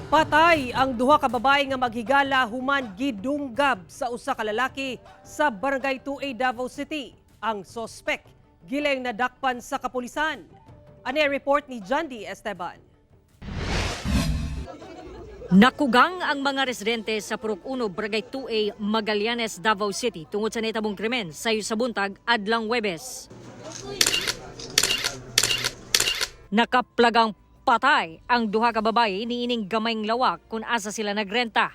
Patay ang duha ka babae nga maghigala human gidunggab sa usa ka lalaki sa Barangay 2A Davao City. Ang sospek gilayng nadakpan sa kapulisan. Ani report ni Jandy Esteban. Nakugang ang mga residente sa Purok 1, Barangay 2A, Magallanes, Davao City tungod sa nahitabong krimen sayo sa buntag adlang Huwebes. Nakaplagang patay ang duha ka babae niining gamayng lawak kung asa sila nagrenta.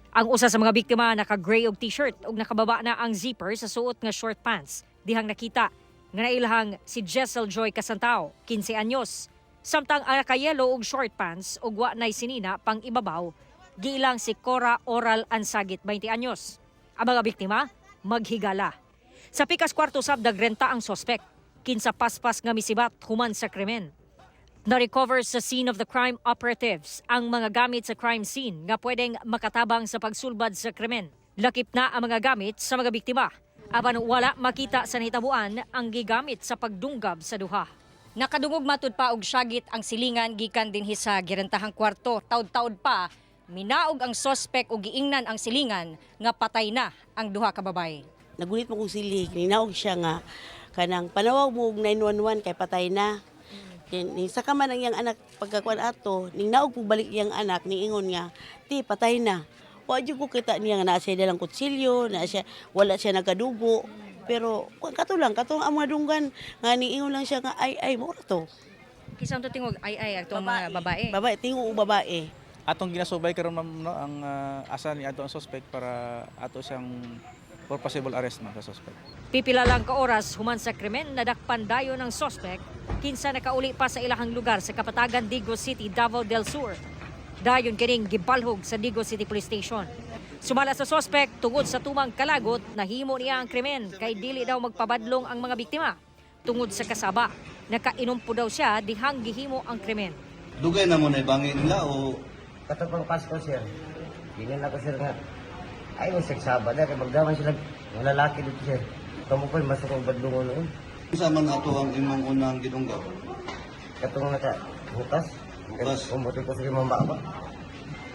Ang usa sa mga biktima naka-gray og t-shirt ug nakababa na ang zipper sa suot nga short pants. Dihang nakita nga nailhang si Jessel Joy Casantao, 15 anyos. Samtang ang nakayelo og short pants ug wa nay sinina pang ibabaw, giilang si Cora Oral Ansagit, 20 anyos. Ang mga biktima maghigala. Sa pikas kwarto sab nagrenta ang sospek. Kinsa paspas nga misibat human sa krimen. Na-recover sa scene of the crime operatives ang mga gamit sa crime scene nga pwedeng makatabang sa pagsulbad sa krimen. Lakip na ang mga gamit sa mga biktima. Apan wala makita sa nahitabuan ang gigamit sa pagdunggab sa duha. Nakadungog matud pa og syagit ang silingan gikan dinhi sa girentahang kwarto. Taud-taud pa minaog ang sospek og giingnan ang silingan nga patay na ang duha ka babae. Nagunit mo kong silig, ninaog siya nga kanang panawag mo og 911 kay patay na. Ning saka man ang iyang anak pagkakuan ato, ning naog pug balik iyang anak ning ingon nga, "Ti patay na." Wa jud ko kita niya nga naa siya dalang kutsilyo, naa siya wala siya nagadugo. Pero kato lang katong ang mga dunggan nga ning ingon lang siya nga ay mo ra to. Kisang to tingog ay atong mga babae. Babae tingog og babae. Atong ginasubay karon ma'am no, ang asa ni ato ang suspect para ato siyang for possible arrest man sa suspect. Pipila lang ka oras human sa krimen nadakpan dayon ng sospek kinsa nakauli pa sa ilahang lugar sa Kapatagan, Digos City, Davao del Sur. Dayon kining gibalhog sa Digos City Police Station. Sumala sa sospek tungod sa tumang kalagot nahimo niya ang krimen kay dili daw magpabadlong ang mga biktima. Tungod sa kasaba, nakainom po daw siya dihang gihimo ang krimen. Dugay na mo na ibangin nila o Katapang Pasko, sir. Tingnan ako, sir, nga. Ay, mo seksaba na. Kaya magdaman sila ng lalaki dito, sir. Kamu po, masuk ang badlungo noon. sa man ato ang imong unang gidunggaw? Katong naka bukas. Bukas. Kumuti ko sa limang baba.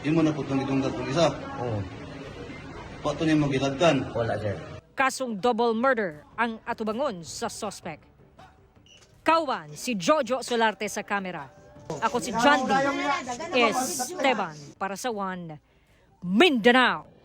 Imo na putong gidunggaw kung isa. Oo. Pato niya magilagkan. Wala, sir. Kasong double murder ang atubangon sa sospek. Kauban si Jojo Solarte sa kamera. Ako si Jandy Esteban para sa One Mindanao.